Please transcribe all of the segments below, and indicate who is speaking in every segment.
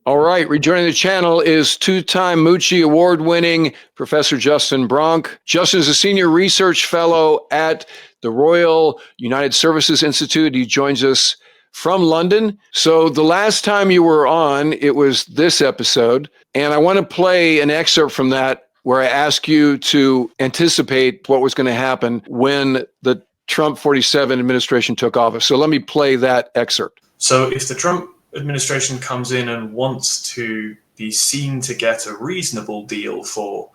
Speaker 1: All right, rejoining the channel is two-time Moochie award-winning Professor Justin Bronk. Justin is a senior research fellow at the Royal United Services Institute. He joins us from London. So the last time you were on, it was this episode, and I want to play an excerpt from that where I ask you to anticipate what was going to happen when the Trump 47 administration took office. So let me play that excerpt.
Speaker 2: So if the Trump administration comes in and wants to be seen to get a reasonable deal for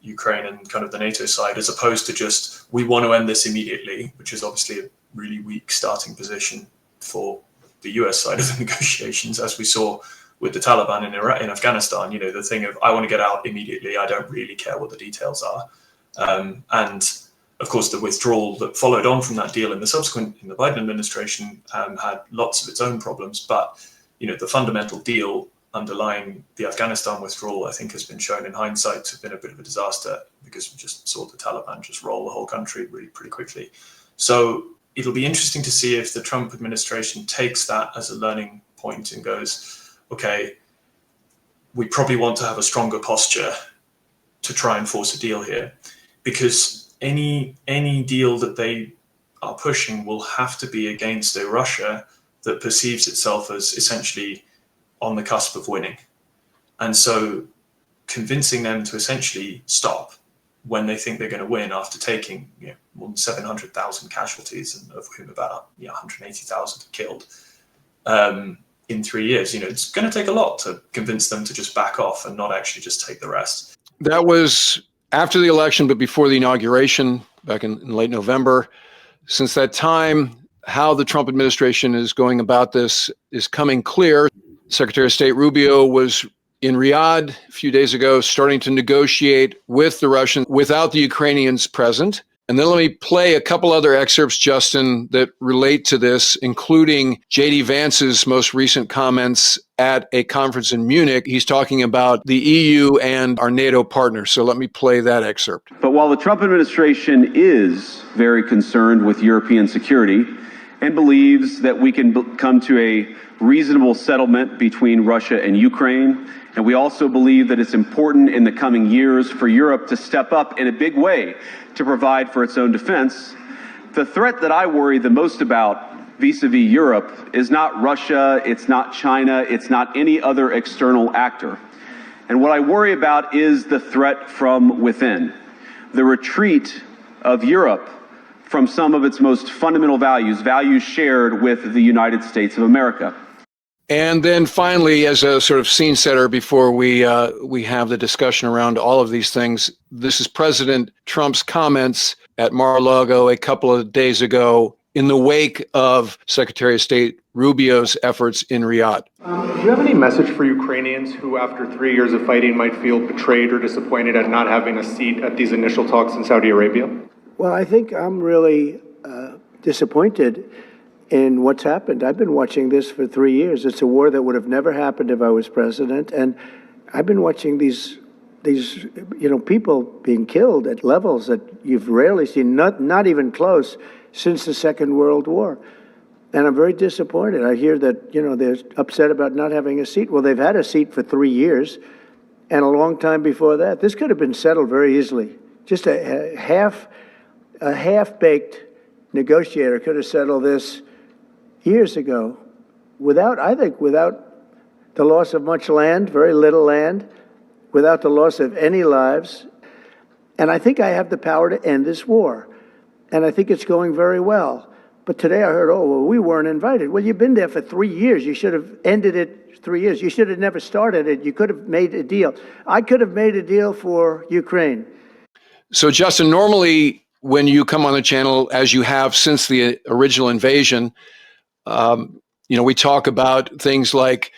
Speaker 2: Ukraine and kind of the NATO side, as opposed to just, we want to end this immediately, which is obviously a really weak starting position for the US side of the negotiations, as we saw with the Taliban in Iraq, in Afghanistan, you know, the thing of, I want to get out immediately, I don't really care what the details are. And of course, the withdrawal that followed on from that deal in the Biden administration had lots of its own problems. But, you know, the fundamental deal underlying the Afghanistan withdrawal, I think, has been shown in hindsight to have been a bit of a disaster, because we just saw the Taliban just roll the whole country really pretty quickly. So it'll be interesting to see if the Trump administration takes that as a learning point and goes, okay, we probably want to have a stronger posture to try and force a deal here, because any deal that they are pushing will have to be against a Russia that perceives itself as essentially on the cusp of winning. And so convincing them to essentially stop when they think they're going to win after taking, you know, more than 700,000 casualties, and of whom about 180,000 killed in 3 years, you know, it's going to take a lot to convince them to just back off and not actually just take the rest.
Speaker 1: That was after the election, but before the inauguration back in late November. Since that time, how the Trump administration is going about this is coming clear. Secretary of State Rubio was in Riyadh a few days ago, starting to negotiate with the Russians without the Ukrainians present. And then let me play a couple other excerpts, Justin, that relate to this, including J.D. Vance's most recent comments at a conference in Munich. He's talking about the EU and our NATO partners. So let me play that excerpt.
Speaker 3: But while the Trump administration is very concerned with European security and believes that we can come to a reasonable settlement between Russia and Ukraine, and we also believe that it's important in the coming years for Europe to step up in a big way to provide for its own defense, the threat that I worry the most about vis-a-vis Europe is not Russia, it's not China, it's not any other external actor. And what I worry about is the threat from within, the retreat of Europe from some of its most fundamental values shared with the United States of America.
Speaker 1: And then finally, as a sort of scene setter before we have the discussion around all of these things, this is President Trump's comments at Mar-a-Lago a couple of days ago in the wake of Secretary of State Rubio's efforts in Riyadh.
Speaker 4: Do you have any message for Ukrainians who, after 3 years of fighting, might feel betrayed or disappointed at not having a seat at these initial talks in Saudi Arabia?
Speaker 5: Well, I think I'm really disappointed in what's happened. I've been watching this for 3 years. It's a war that would have never happened if I was president, and I've been watching these people being killed at levels that you've rarely seen, not even close, since the Second World War. And I'm very disappointed. I hear that, they're upset about not having a seat. Well, they've had a seat for 3 years and a long time before that. This could have been settled very easily. Just a half-baked negotiator could have settled this years ago without the loss of much land, very little land, without the loss of any lives. And I think I have the power to end this war. And I think it's going very well. But today I heard, we weren't invited. Well, you've been there for 3 years. You should have ended it 3 years. You should have never started it. You could have made a deal. I could have made a deal for Ukraine.
Speaker 1: So, Justin, normally when you come on the channel, as you have since the original invasion, we talk about things like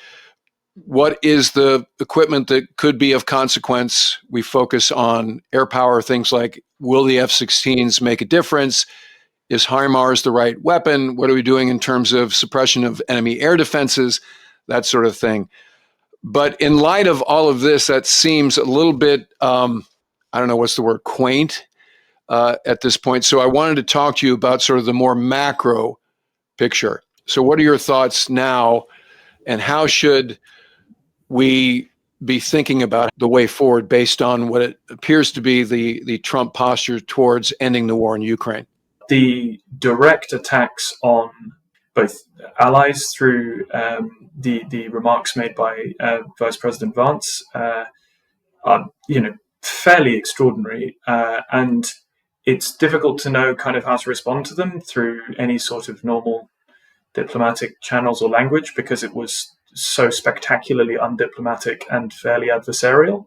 Speaker 1: what is the equipment that could be of consequence. We focus on air power, things like, will the F-16s make a difference? Is HIMARS the right weapon? What are we doing in terms of suppression of enemy air defenses? That sort of thing. But in light of all of this, that seems a little bit, I don't know, what's the word, quaint at this point. So I wanted to talk to you about sort of the more macro picture. So what are your thoughts now, and how should we be thinking about the way forward based on what it appears to be the Trump posture towards ending the war in Ukraine?
Speaker 2: The direct attacks on both allies through the remarks made by Vice President Vance are, fairly extraordinary, and it's difficult to know kind of how to respond to them through any sort of normal diplomatic channels or language, because it was so spectacularly undiplomatic and fairly adversarial,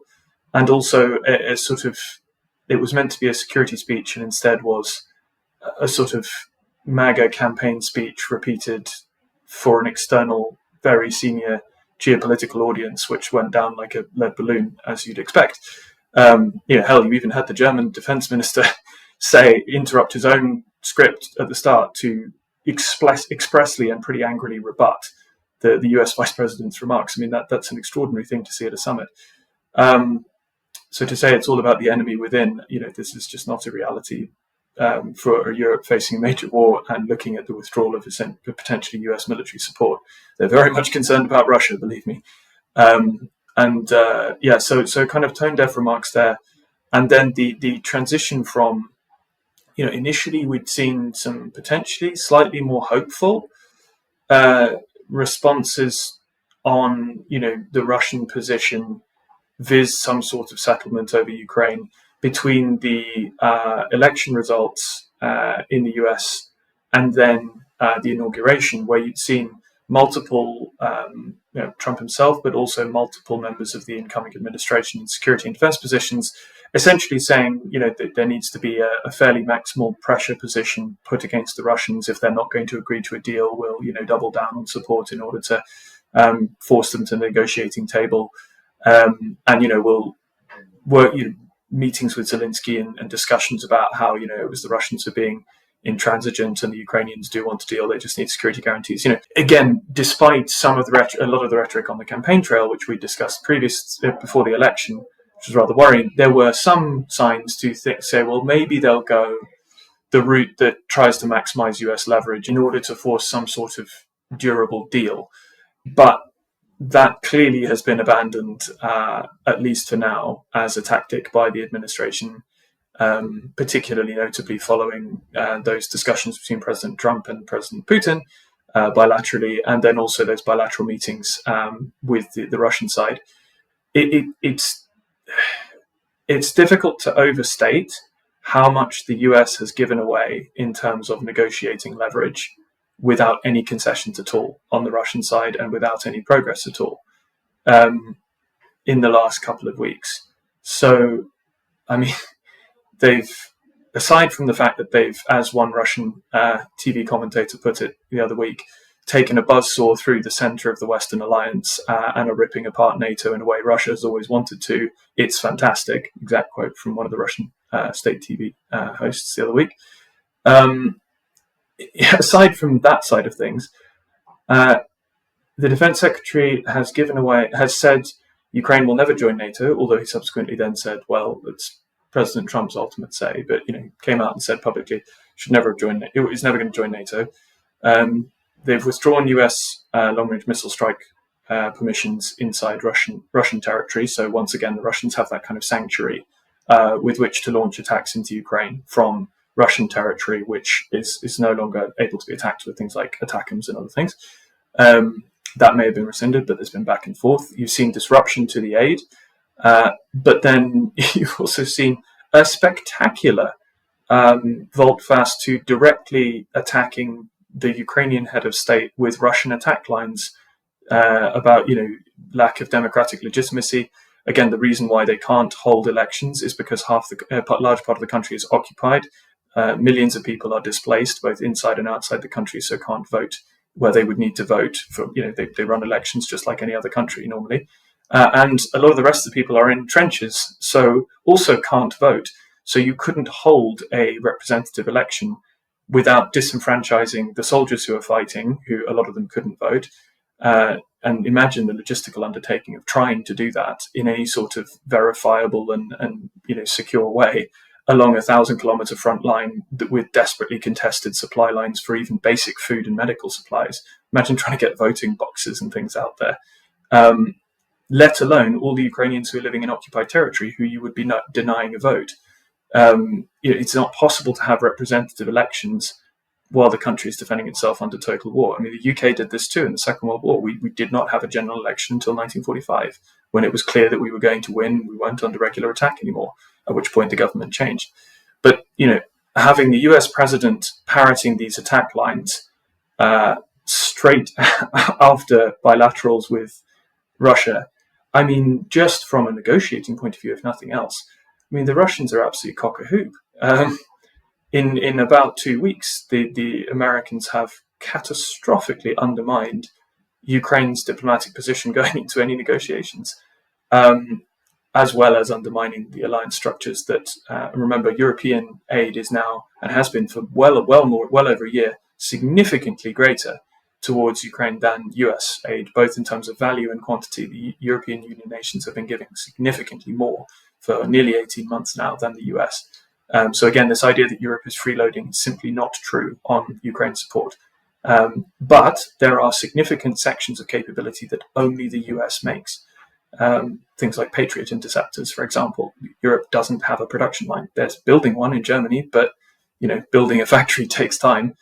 Speaker 2: and also it was meant to be a security speech and instead was a sort of MAGA campaign speech repeated for an external, very senior geopolitical audience, which went down like a lead balloon, as you'd expect. Hell, you even had the German defense minister interrupt his own script at the start to expressly and pretty angrily rebut the US vice president's remarks. I mean, that's an extraordinary thing to see at a summit. So to say it's all about the enemy within, this is just not a reality for Europe facing a major war and looking at the withdrawal of potentially US military support. They're very much concerned about Russia, believe me. So kind of tone deaf remarks there. And then the transition from, initially we'd seen some potentially slightly more hopeful responses on, the Russian position vis some sort of settlement over Ukraine between the election results in the US and then the inauguration, where you'd seen multiple, Trump himself, but also multiple members of the incoming administration in security and defense positions, essentially saying, that there needs to be a fairly maximal pressure position put against the Russians. If they're not going to agree to a deal, we'll, double down on support in order to force them to the negotiating table. We'll work, meetings with Zelensky and discussions about how, it was the Russians are being intransigent and the Ukrainians do want a deal. They just need security guarantees. Again, despite a lot of the rhetoric on the campaign trail, which we discussed before the election, which was rather worrying, there were some signs to say, well, maybe they'll go the route that tries to maximize US leverage in order to force some sort of durable deal. But that clearly has been abandoned, at least for now, as a tactic by the administration, particularly notably following those discussions between President Trump and President Putin bilaterally, and then also those bilateral meetings with the Russian side. It's difficult to overstate how much the US has given away in terms of negotiating leverage without any concessions at all on the Russian side and without any progress at all in the last couple of weeks. So, I mean, aside from the fact that they've, as one Russian TV commentator put it the other week, taken a buzzsaw through the center of the Western alliance and are ripping apart NATO in a way Russia has always wanted to. It's fantastic. Exact quote from one of the Russian state TV hosts the other week. Aside from that side of things, the defense secretary has said Ukraine will never join NATO, although he subsequently then said, well, it's President Trump's ultimate say, but came out and said publicly should never have joined. It was never going to join NATO. They've withdrawn US long-range missile strike permissions inside Russian territory. So once again, the Russians have that kind of sanctuary with which to launch attacks into Ukraine from Russian territory, which is no longer able to be attacked with things like ATACMS and other things. That may have been rescinded, but there's been back and forth. You've seen disruption to the aid. But then you've also seen a spectacular volte-face to directly attacking the Ukrainian head of state with Russian attack lines about lack of democratic legitimacy. Again, the reason why they can't hold elections is because large part of the country is occupied. Millions of people are displaced both inside and outside the country, so can't vote where they would need to vote for. They run elections just like any other country normally. And a lot of the rest of the people are in trenches, so also can't vote. So you couldn't hold a representative election without disenfranchising the soldiers who are fighting, who a lot of them couldn't vote. And imagine the logistical undertaking of trying to do that in any sort of verifiable and secure way along a 1,000-kilometer front line with desperately contested supply lines for even basic food and medical supplies. Imagine trying to get voting boxes and things out there. let alone all the Ukrainians who are living in occupied territory who you would be denying a vote. It's not possible to have representative elections while the country is defending itself under total war. I mean, the UK did this too in the Second World War. We did not have a general election until 1945, when it was clear that we were going to win. We weren't under regular attack anymore, at which point the government changed. But, having the US president parroting these attack lines straight after bilaterals with Russia, I mean, just from a negotiating point of view, if nothing else, I mean, the Russians are absolutely cock-a-hoop. In about 2 weeks, the Americans have catastrophically undermined Ukraine's diplomatic position going into any negotiations, as well as undermining the alliance structures that, remember, European aid is now, and has been for well over a year, significantly greater towards Ukraine than US aid, both in terms of value and quantity. The European Union nations have been giving significantly more for nearly 18 months now than the US. So again, this idea that Europe is freeloading is simply not true on Ukraine support. But there are significant sections of capability that only the US makes. Things like Patriot interceptors, for example. Europe doesn't have a production line. There's building one in Germany, but building a factory takes time.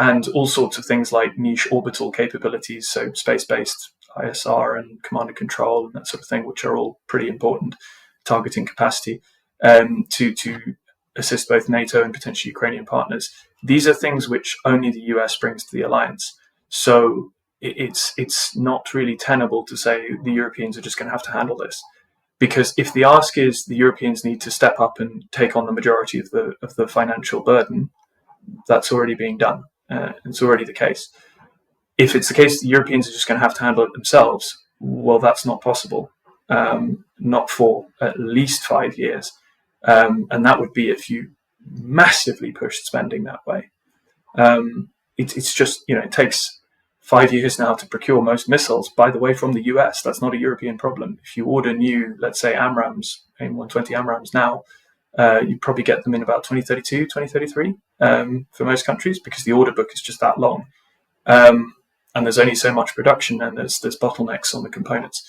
Speaker 2: And all sorts of things like niche orbital capabilities, so space-based ISR and command and control and that sort of thing, which are all pretty important, targeting capacity, to assist both NATO and potentially Ukrainian partners. These are things which only the US brings to the alliance. So it's not really tenable to say the Europeans are just going to have to handle this. Because if the ask is the Europeans need to step up and take on the majority of the financial burden, that's already being done. It's already the case. If it's the case the Europeans are just going to have to handle it themselves, well, that's not possible. Not for at least 5 years. And that would be if you massively pushed spending that way. It's just, it takes 5 years now to procure most missiles, by the way, from the US. That's not a European problem. If you order new, let's say, AMRAAMs, AIM-120 AMRAAMs now, you probably get them in about 2032, 2033 for most countries, because the order book is just that long. And there's only so much production, and there's bottlenecks on the components.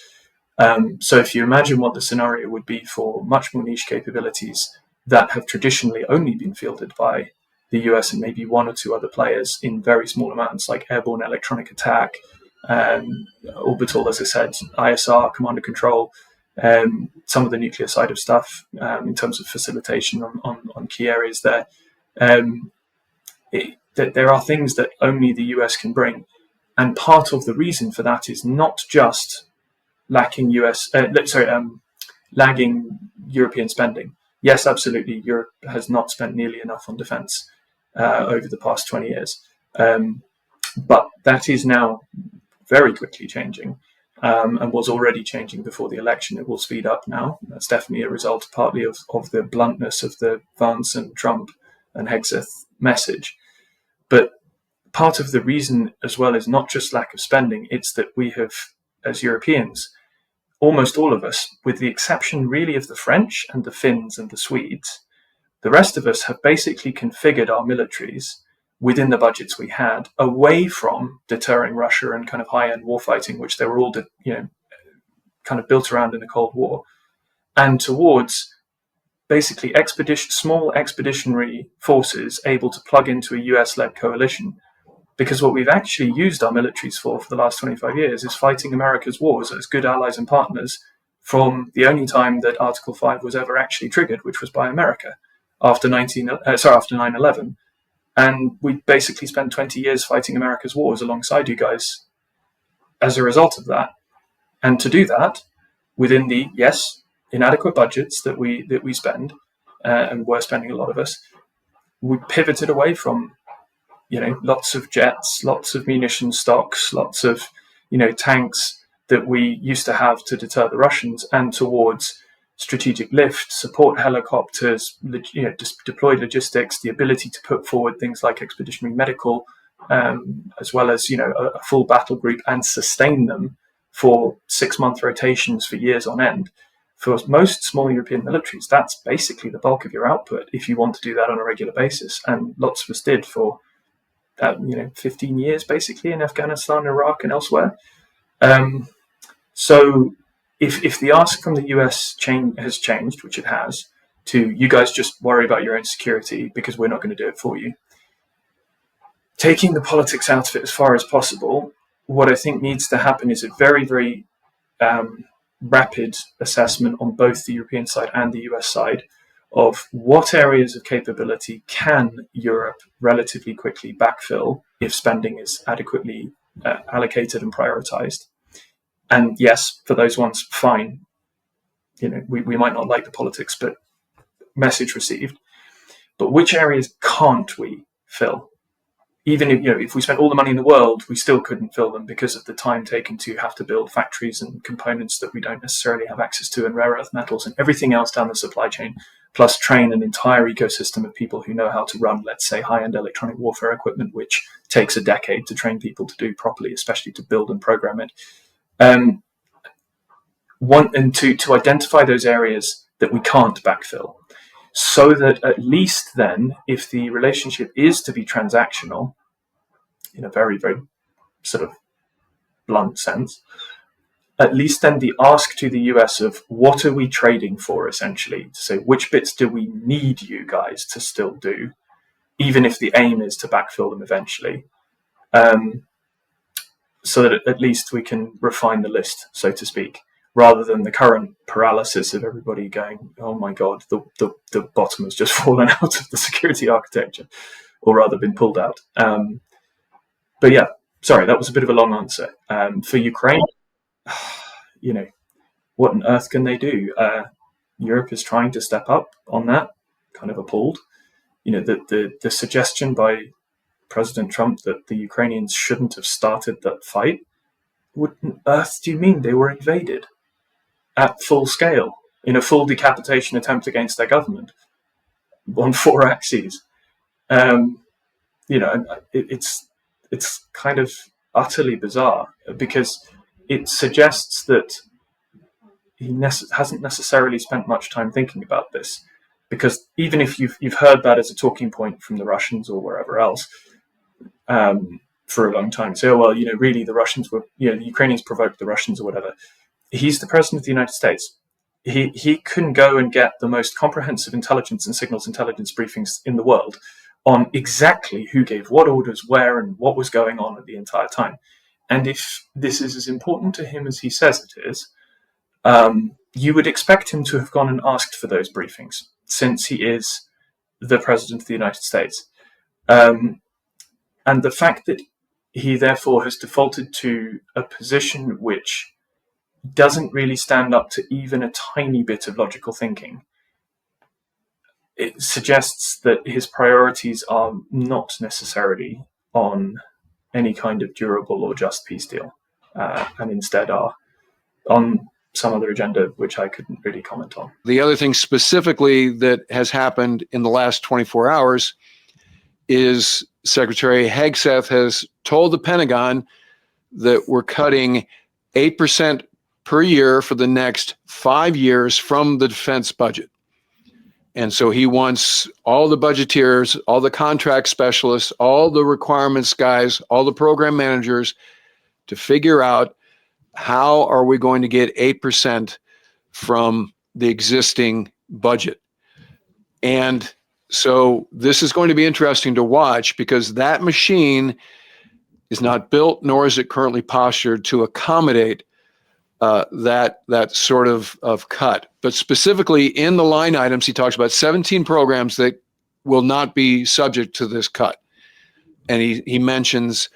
Speaker 2: So if you imagine what the scenario would be for much more niche capabilities that have traditionally only been fielded by the US and maybe one or two other players in very small amounts, like airborne electronic attack, orbital, as I said, ISR, command and control, some of the nuclear side of stuff in terms of facilitation on key areas there. There are things that only the US can bring. And part of the reason for that is not just lagging European spending. Yes, absolutely, Europe has not spent nearly enough on defence over the past 20 years. But that is now very quickly changing and was already changing before the election. It will speed up now. That's definitely a result partly of the bluntness of the Vance and Trump and Hegseth message. But part of the reason as well is not just lack of spending, it's that we have, as Europeans, almost all of us, with the exception really of the French and the Finns and the Swedes, the rest of us have basically configured our militaries within the budgets we had away from deterring Russia and kind of high-end warfighting, which they were all kind of built around in the Cold War, and towards basically small expeditionary forces able to plug into a US-led coalition. Because what we've actually used our militaries for the last 25 years is fighting America's wars as good allies and partners from the only time that Article 5 was ever actually triggered, which was by America after 9/11. And we basically spent 20 years fighting America's wars alongside you guys as a result of that. And to do that within the, yes, inadequate budgets that we spend, and we're spending a lot of us, we pivoted away from lots of jets, lots of munition stocks, lots of, tanks that we used to have to deter the Russians, and towards strategic lift, support helicopters, deployed logistics, the ability to put forward things like expeditionary medical, as well as, a full battle group and sustain them for 6-month rotations for years on end. For most small European militaries, that's basically the bulk of your output if you want to do that on a regular basis. And lots of us did for 15 years basically in Afghanistan, Iraq, and elsewhere.
Speaker 6: So if the ask from the US has changed, which it has, to you guys just worry about your own security because we're not going to do it for you, taking the politics out of it as far as possible, what I think needs to happen is a very, very rapid assessment on both the European side and the US side of what areas of capability can Europe relatively quickly backfill if spending is adequately allocated and prioritized. And yes, for those ones, fine. We might not like the politics, but message received. But which areas can't we fill? Even if we spent all the money in the world, we still couldn't fill them because of the time taken to have to build factories and components that we don't necessarily have access to, and rare earth metals and everything else down the supply chain, plus train an entire ecosystem of people who know how to run, let's say, high-end electronic warfare equipment, which takes a decade to train people to do properly, especially to build and program it. To identify those areas that we can't backfill, so that at least then, if the relationship is to be transactional, in a very, very sort of blunt sense, at least then the ask to the US of what are we trading for, essentially, to say which bits do we need you guys to still do, even if the aim is to backfill them eventually, so that at least we can refine the list, so to speak, rather than the current paralysis of everybody going, oh my God, the bottom has just fallen out of the security architecture, or rather been pulled out. But yeah, sorry, that was a bit of a long answer. For Ukraine, what on earth can they do? Europe is trying to step up on that, kind of appalled. The suggestion by President Trump that the Ukrainians shouldn't have started that fight, what on earth do you mean they were invaded? At full scale, in a full decapitation attempt against their government on 4 axes. It's kind of utterly bizarre because it suggests that he hasn't necessarily spent much time thinking about this. Because even if you've heard that as a talking point from the Russians or wherever else for a long time, say, oh, well, really the Russians were, the Ukrainians provoked the Russians or whatever. He's the president of the United States. He can go and get the most comprehensive intelligence and signals intelligence briefings in the world on exactly who gave what orders where and what was going on at the entire time. And if this is as important to him as he says it is, you would expect him to have gone and asked for those briefings, since he is the president of the United States. And the fact that he therefore has defaulted to a position which doesn't really stand up to even a tiny bit of logical thinking, it suggests that his priorities are not necessarily on any kind of durable or just peace deal, and instead are on some other agenda which I couldn't really comment on.
Speaker 1: The other thing specifically that has happened in the last 24 hours is Secretary Hegseth has told the Pentagon that we're cutting 8% per year for the next 5 years from the defense budget. And so he wants all the budgeteers, all the contract specialists, all the requirements guys, all the program managers to figure out how are we going to get 8% from the existing budget. And so this is going to be interesting to watch because that machine is not built, nor is it currently postured to accommodate that sort of cut. But specifically in the line items, he talks about 17 programs that will not be subject to this cut. And he mentions,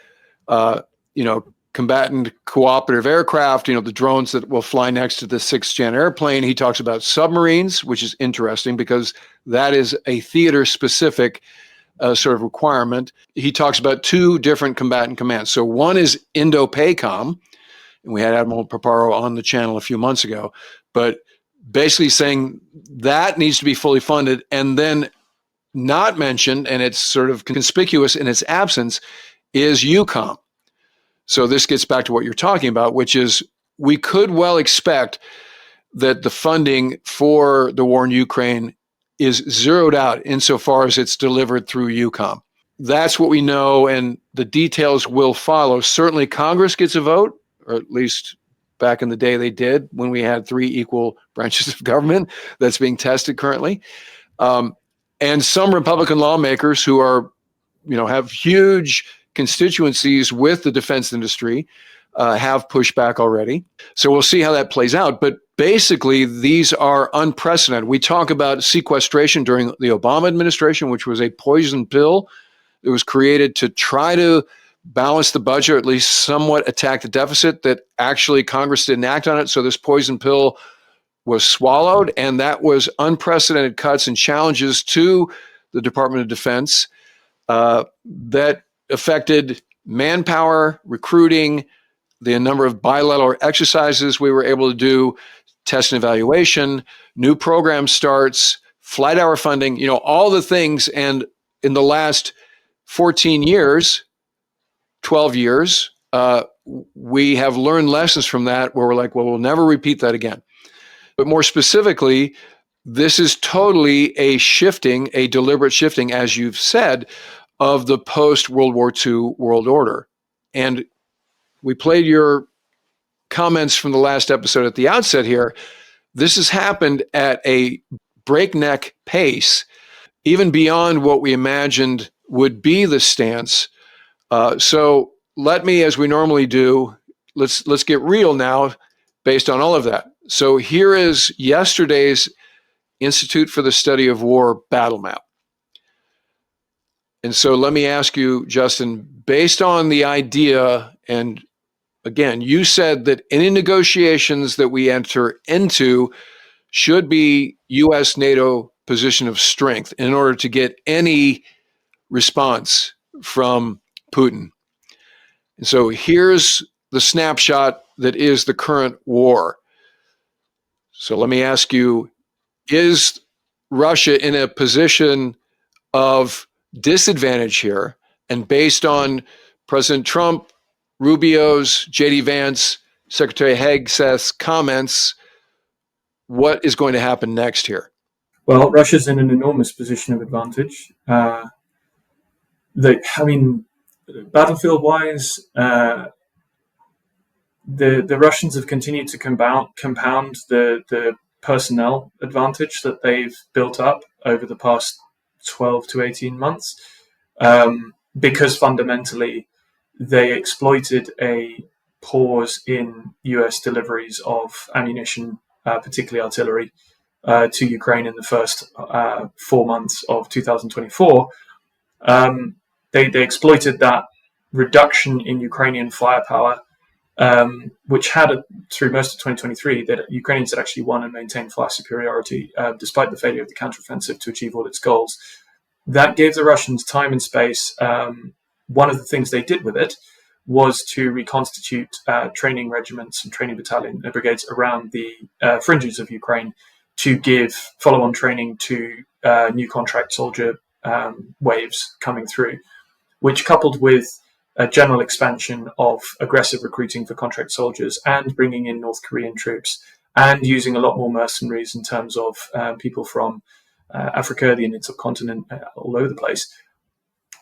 Speaker 1: combatant cooperative aircraft, the drones that will fly next to the 6th-gen airplane. He talks about submarines, which is interesting because that is a theater-specific sort of requirement. He talks about 2 different combatant commands. So one is Indo-PACOM, and we had Admiral Paparo on the channel a few months ago, but basically saying that needs to be fully funded, and then not mentioned, and it's sort of conspicuous in its absence, is EUCOM. So this gets back to what you're talking about, which is we could well expect that the funding for the war in Ukraine is zeroed out insofar as it's delivered through EUCOM. That's what we know, and the details will follow. Certainly Congress gets a vote, or at least back in the day they did when we had 3 equal branches of government. That's being tested currently. And some Republican lawmakers who are, have huge constituencies with the defense industry have pushed back already. So we'll see how that plays out. But basically, these are unprecedented. We talk about sequestration during the Obama administration, which was a poison pill that was created to try to balance the budget, or at least somewhat attack the deficit, that actually Congress didn't act on it. So this poison pill was swallowed, and that was unprecedented cuts and challenges to the Department of Defense that affected manpower, recruiting, the number of bilateral exercises we were able to do, test and evaluation, new program starts, flight hour funding, all the things. And in the last 14 years, 12 years, we have learned lessons from that where we're like, well, we'll never repeat that again. But more specifically, this is totally a deliberate shifting, as you've said, of the post-World War II world order. And we played your comments from the last episode at the outset here. This has happened at a breakneck pace, even beyond what we imagined would be the stance. So let me, as we normally do, let's get real now based on all of that. So here is yesterday's Institute for the Study of War battle map. And so let me ask you, Justin, based on the idea, and again, you said that any negotiations that we enter into should be U.S. NATO position of strength in order to get any response from Putin. And so here's the snapshot that is the current war. So let me ask you, is Russia in a position of disadvantage here? And based on President Trump, Rubio's, J.D. Vance, Secretary Hegseth's comments, what is going to happen next here?
Speaker 6: Well, Russia's in an enormous position of advantage. Battlefield-wise, the Russians have continued to compound the personnel advantage that they've built up over the past 12 to 18 months, because fundamentally they exploited a pause in US deliveries of ammunition, particularly artillery, to Ukraine in the first 4 months of 2024. They exploited that reduction in Ukrainian firepower, which had, through most of 2023, that Ukrainians had actually won and maintained fire superiority, despite the failure of the counteroffensive to achieve all its goals. That gave the Russians time and space. One of the things they did with it was to reconstitute training regiments and training brigades around the fringes of Ukraine to give follow-on training to new contract soldier waves coming through, which, coupled with a general expansion of aggressive recruiting for contract soldiers and bringing in North Korean troops and using a lot more mercenaries in terms of people from Africa, the Indian subcontinent, all over the place,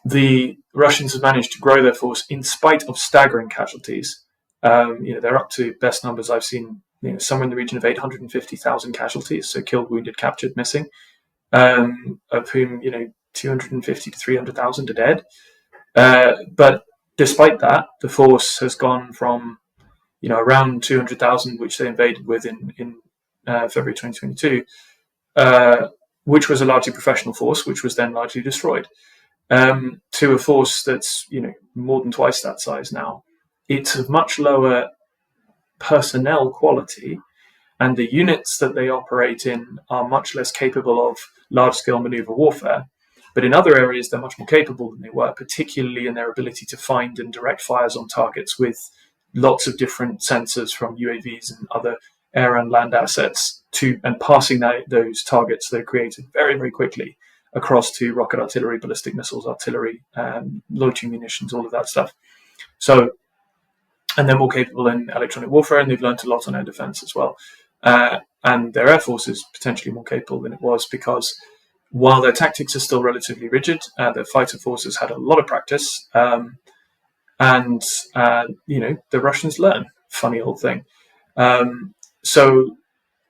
Speaker 6: the Russians have managed to grow their force in spite of staggering casualties. They're up to, best numbers I've seen, somewhere in the region of 850,000 casualties, so killed, wounded, captured, missing, of whom 250 to 300,000 are dead. But despite that, the force has gone from around 200,000, which they invaded with in February 2022, which was a largely professional force, which was then largely destroyed, to a force that's more than twice that size now. It's of much lower personnel quality, and the units that they operate in are much less capable of large-scale maneuver warfare. But in other areas, they're much more capable than they were, particularly in their ability to find and direct fires on targets with lots of different sensors from UAVs and other air and land assets and passing those targets that are created very, very quickly across to rocket artillery, ballistic missiles, artillery, loitering munitions, all of that stuff. So, and they're more capable in electronic warfare, and they've learned a lot on air defense as well. And their air force is potentially more capable than it was because while their tactics are still relatively rigid, their fighter forces had a lot of practice. The Russians learn. Funny old thing. So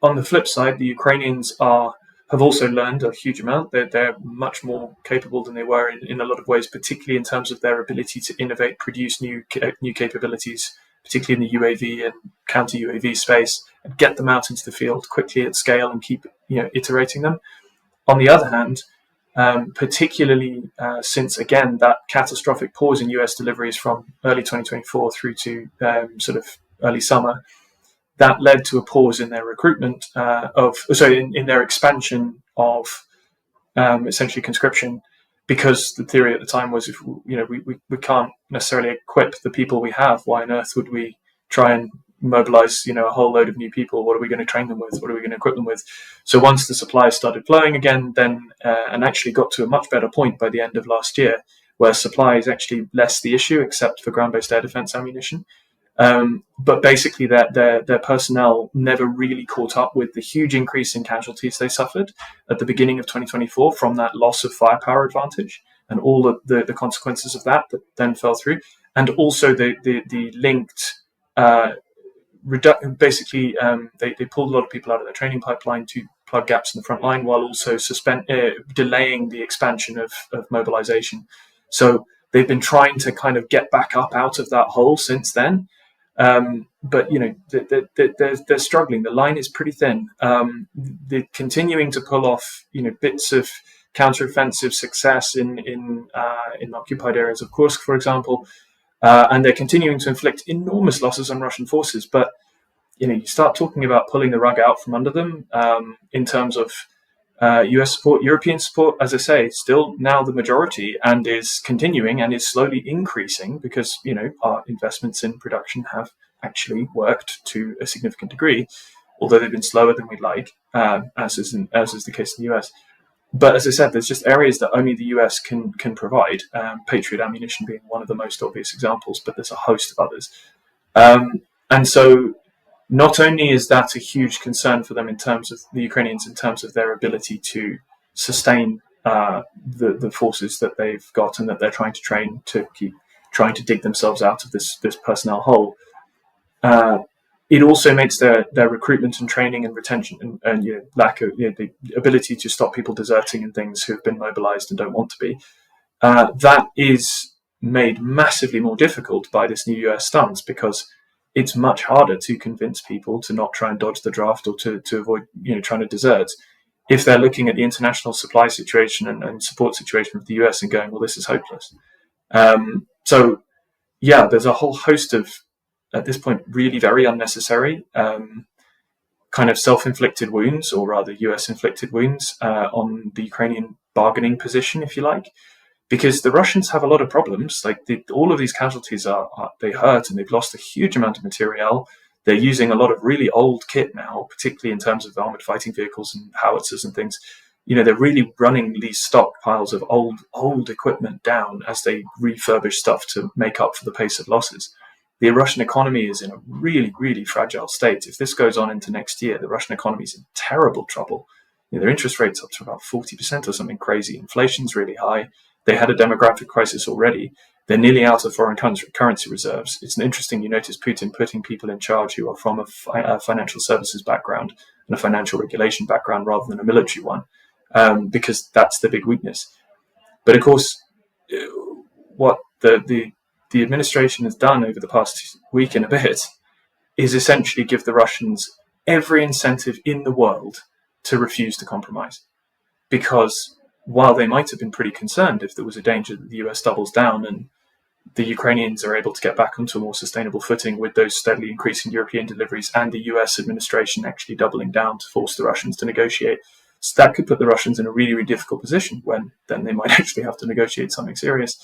Speaker 6: on the flip side, the Ukrainians have also learned a huge amount. They're much more capable than they were in a lot of ways, particularly in terms of their ability to innovate, produce new capabilities, particularly in the UAV and counter UAV space, and get them out into the field quickly at scale and keep iterating them. On the other hand, particularly since, again, that catastrophic pause in US deliveries from early 2024 through to sort of early summer, that led to a pause in their recruitment in their expansion of essentially conscription, because the theory at the time was, if we can't necessarily equip the people we have, why on earth would we try and mobilize a whole load of new people? What are we going to train them with? What are we going to equip them with? So once the supplies started flowing again, then and actually got to a much better point by the end of last year, where supply is actually less the issue, except for ground-based air defense ammunition. But basically their personnel never really caught up with the huge increase in casualties they suffered at the beginning of 2024 from that loss of firepower advantage and all of the consequences of that then fell through. And also the linked basically they pulled a lot of people out of their training pipeline to plug gaps in the front line, while also delaying the expansion of mobilization. So they've been trying to kind of get back up out of that hole since then. But they're struggling. The line is pretty thin. They're continuing to pull off bits of counteroffensive success in occupied areas of Kursk, for example, and they're continuing to inflict enormous losses on Russian forces. But you start talking about pulling the rug out from under them in terms of US support, European support, as I say, still now the majority, and is continuing and is slowly increasing because, our investments in production have actually worked to a significant degree, although they've been slower than we'd like, as is the case in the US. But as I said, there's just areas that only the US can provide, Patriot ammunition being one of the most obvious examples, but there's a host of others. And so not only is that a huge concern for them in terms of the Ukrainians, in terms of their ability to sustain the forces that they've got and that they're trying to train to keep trying to dig themselves out of this personnel hole, it also makes their recruitment and training and retention and lack of the ability to stop people deserting and things who have been mobilized and don't want to be. That is made massively more difficult by this new US stance, because it's much harder to convince people to not try and dodge the draft or to avoid trying to desert if they're looking at the international supply situation and support situation of the US and going, well, this is hopeless. So yeah, there's a whole host of, at this point, really very unnecessary kind of self-inflicted wounds, or rather US-inflicted wounds on the Ukrainian bargaining position, if you like. Because the Russians have a lot of problems. Like all of these casualties they hurt, and they've lost a huge amount of materiel. They're using a lot of really old kit now, particularly in terms of armored fighting vehicles and howitzers and things. They're really running these stockpiles of old equipment down as they refurbish stuff to make up for the pace of losses. The Russian economy is in a really, really fragile state. If this goes on into next year, the Russian economy is in terrible trouble. Their interest rate's up to about 40% or something crazy. Inflation's really high. They had a demographic crisis already. They're nearly out of foreign currency reserves. It's interesting, you notice Putin putting people in charge who are from a financial services background and a financial regulation background rather than a military one, because that's the big weakness. But of course, what the administration has done over the past week and a bit is essentially give the Russians every incentive in the world to refuse to compromise. Because while they might have been pretty concerned if there was a danger that the US doubles down and the Ukrainians are able to get back onto a more sustainable footing with those steadily increasing European deliveries and the US administration actually doubling down to force the Russians to negotiate, so that could put the Russians in a really, really difficult position when then they might actually have to negotiate something serious.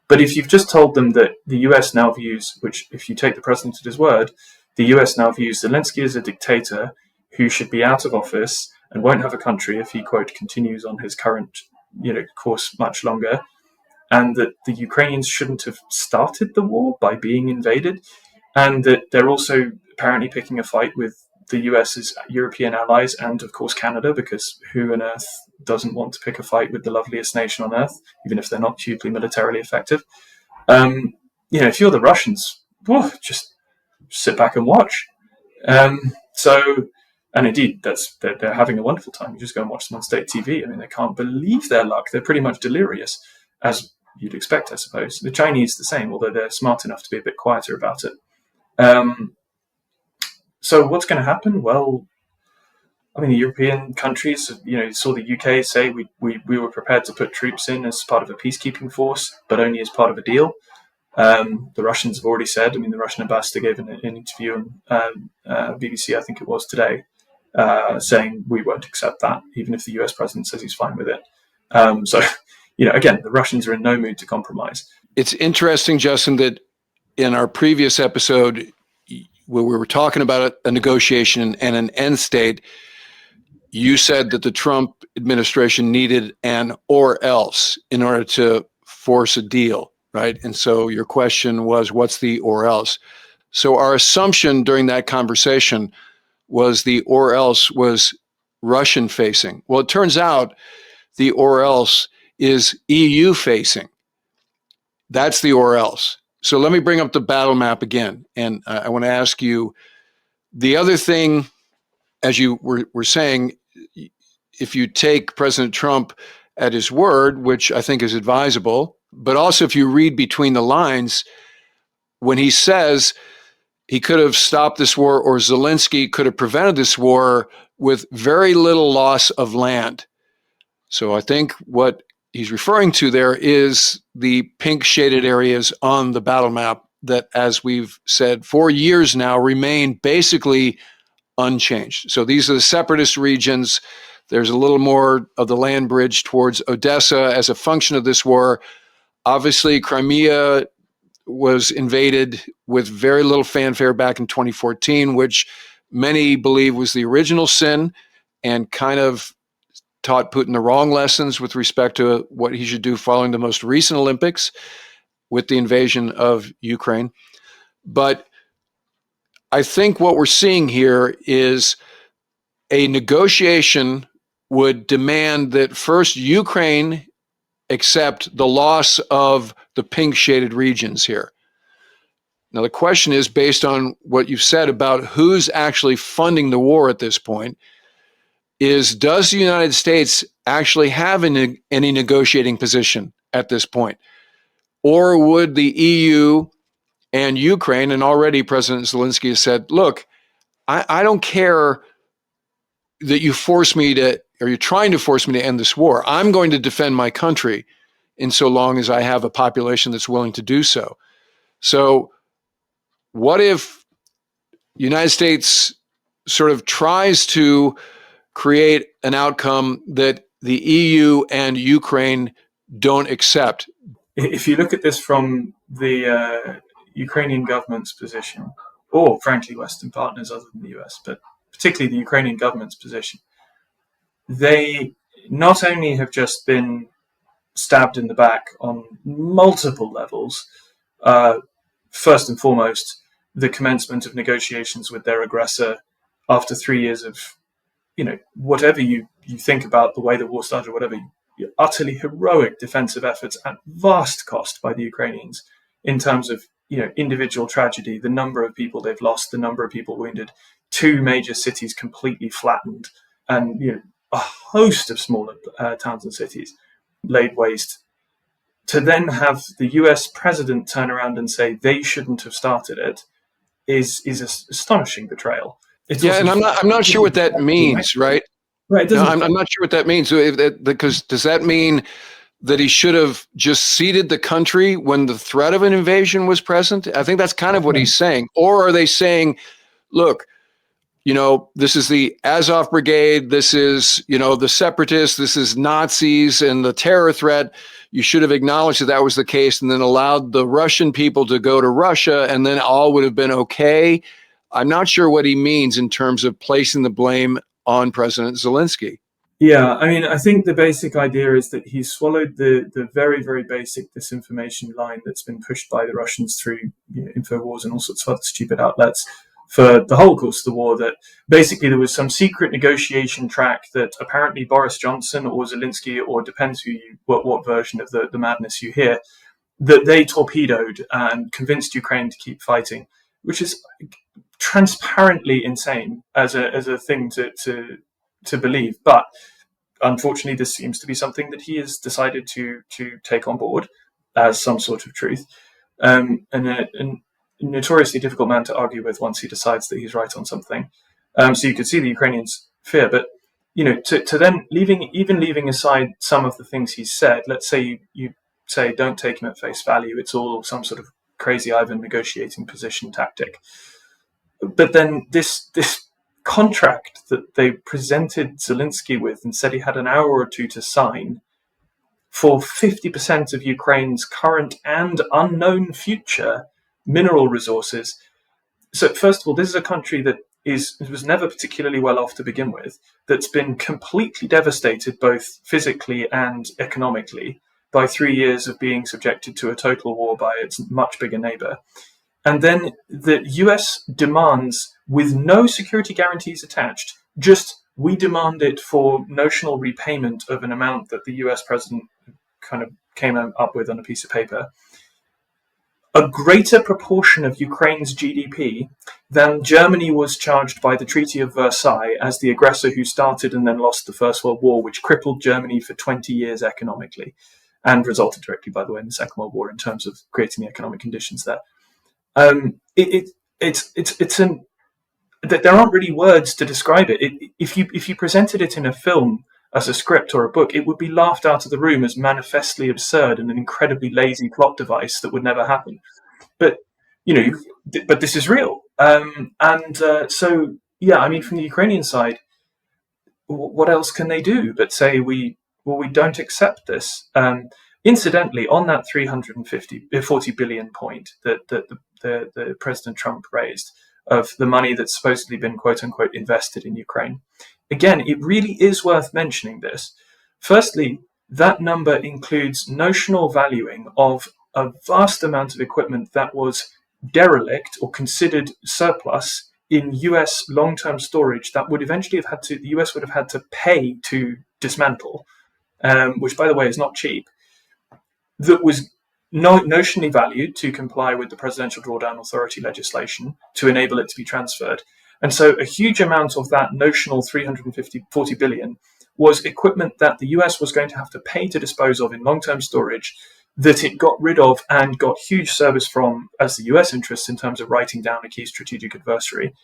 Speaker 6: But if you've just told them that the US now views, which if you take the president at his word, the US now views Zelensky as a dictator who should be out of office and won't have a country if he, quote, continues on his current course much longer, and that the Ukrainians shouldn't have started the war by being invaded, and that they're also apparently picking a fight with the US's European allies and, of course, Canada, because who on earth doesn't want to pick a fight with the loveliest nation on earth, even if they're not hugely militarily effective? If you're the Russians, just sit back and watch. And indeed, they're having a wonderful time. You just go and watch them on state TV. I mean, they can't believe their luck. They're pretty much delirious, as you'd expect, I suppose. The Chinese the same, although they're smart enough to be a bit quieter about it. So what's going to happen? Well, I mean, the European countries, you saw the UK say we were prepared to put troops in as part of a peacekeeping force, but only as part of a deal. The Russians have already said, I mean, the Russian ambassador gave an interview on BBC, I think it was today, saying we won't accept that, even if the US president says he's fine with it. Again, the Russians are in no mood to compromise.
Speaker 1: It's interesting, Justin, that in our previous episode, where we were talking about a negotiation and an end state, you said that the Trump administration needed an or else in order to force a deal, right? And so your question was, what's the or else? So our assumption during that conversation was the or else was Russian facing. Well, it turns out the or else is EU facing. That's the or else. So let me bring up the battle map again. And I want to ask you, the other thing, as you were saying, if you take President Trump at his word, which I think is advisable, but also if you read between the lines, when he says he could have stopped this war or Zelensky could have prevented this war with very little loss of land. So I think what he's referring to there is the pink shaded areas on the battle map that, as we've said, for years now remain basically unchanged. So these are the separatist regions. There's a little more of the land bridge towards Odessa as a function of this war. Obviously, Crimea was invaded with very little fanfare back in 2014, which many believe was the original sin and kind of taught Putin the wrong lessons with respect to what he should do following the most recent Olympics with the invasion of Ukraine. But I think what we're seeing here is a negotiation would demand that first Ukraine accept the loss of the pink shaded regions here. Now, the question is, based on what you've said about who's actually funding the war at this point, is does the United States actually have any negotiating position at this point? Or would the EU and Ukraine, and already President Zelensky has said, look, I don't care that you force me to, or you're trying to force me to end this war. I'm going to defend my country in so long as I have a population that's willing to do so. So what if the United States sort of tries to create an outcome that the EU and Ukraine don't accept?
Speaker 6: If you look at this from the Ukrainian government's position, or frankly Western partners other than the US, but particularly the Ukrainian government's position, they not only have just been stabbed in the back on multiple levels, first and foremost, the commencement of negotiations with their aggressor after 3 years of, whatever you think about the way the war started, whatever, utterly heroic defensive efforts at vast cost by the Ukrainians in terms of, individual tragedy, the number of people they've lost, the number of people wounded, 2 major cities completely flattened, and, a host of smaller towns and cities laid waste. To then have the US president turn around and say they shouldn't have started it is an astonishing betrayal.
Speaker 1: And I'm not sure what that means, right?
Speaker 6: Right.
Speaker 1: No, I'm not sure what that means. Because does that mean that he should have just ceded the country when the threat of an invasion was present? I think that's kind of what he's saying. Or are they saying, look, this is the Azov Brigade, this is, the separatists, this is Nazis and the terror threat. You should have acknowledged that was the case and then allowed the Russian people to go to Russia and then all would have been okay. I'm not sure what he means in terms of placing the blame on President Zelensky.
Speaker 6: Yeah, I mean, I think the basic idea is that he swallowed the very, very basic disinformation line that's been pushed by the Russians through InfoWars and all sorts of other stupid outlets for the whole course of the war, that basically there was some secret negotiation track that apparently Boris Johnson or Zelensky, or depends what version of the madness you hear, that they torpedoed and convinced Ukraine to keep fighting, which is transparently insane as a thing to believe. But unfortunately, this seems to be something that he has decided to take on board as some sort of truth, and a notoriously difficult man to argue with once he decides that he's right on something. So you could see the Ukrainians' fear, but to then leaving aside some of the things he's said. Let's say you say don't take him at face value. It's all some sort of crazy Ivan negotiating position tactic. But then this contract that they presented Zelensky with and said he had an hour or two to sign for 50% of Ukraine's current and unknown future mineral resources. So first of all, this is a country that was never particularly well off to begin with, that's been completely devastated both physically and economically by 3 years of being subjected to a total war by its much bigger neighbor. And then the US demands, with no security guarantees attached, just we demand it for notional repayment of an amount that the US president kind of came up with on a piece of paper, a greater proportion of Ukraine's GDP than Germany was charged by the Treaty of Versailles as the aggressor who started and then lost the First World War, which crippled Germany for 20 years economically and resulted directly, by the way, in the Second World War in terms of creating the economic conditions there. There aren't really words to describe it. If you presented it in a film as a script or a book, it would be laughed out of the room as manifestly absurd and an incredibly lazy plot device that would never happen. But but this is real. So yeah, I mean, from the Ukrainian side, what else can they do but say we don't accept this? Incidentally, on that 40 billion point that the President Trump raised of the money that's supposedly been quote unquote invested in Ukraine, again, it really is worth mentioning this. Firstly, that number includes notional valuing of a vast amount of equipment that was derelict or considered surplus in US long-term storage that would eventually the US would have had to pay to dismantle, which, by the way, is not cheap. That was notionally valued to comply with the Presidential Drawdown Authority legislation to enable it to be transferred. And so a huge amount of that notional 40 billion was equipment that the US was going to have to pay to dispose of in long-term storage, that it got rid of and got huge service from as the US interests in terms of writing down a key strategic adversary.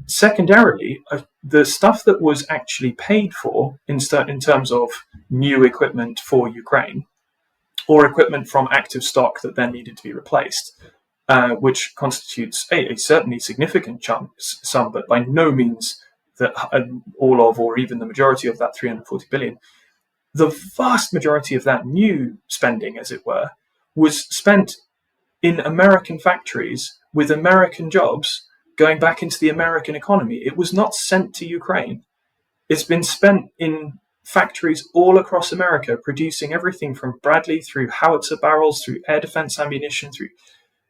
Speaker 6: Secondarily, the stuff that was actually paid for in terms of new equipment for Ukraine, or equipment from active stock that then needed to be replaced, which constitutes a certainly significant sum, but by no means that all of or even the majority of that 340 billion. The vast majority of that new spending, as it were, was spent in American factories with American jobs going back into the American economy. It was not sent to Ukraine. It's been spent in factories all across America, producing everything from Bradley through howitzer barrels, through air defense ammunition,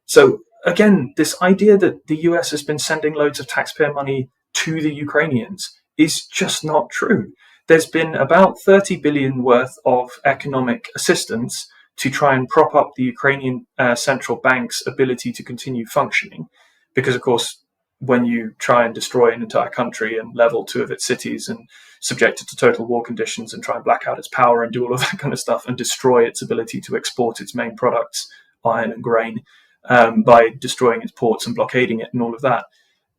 Speaker 6: So again, this idea that the US has been sending loads of taxpayer money to the Ukrainians is just not true. There's been about 30 billion worth of economic assistance to try and prop up the Ukrainian central bank's ability to continue functioning. Because, of course, when you try and destroy an entire country and level 2 of its cities and subject it to total war conditions and try and black out its power and do all of that kind of stuff and destroy its ability to export its main products, iron and grain, by destroying its ports and blockading it and all of that,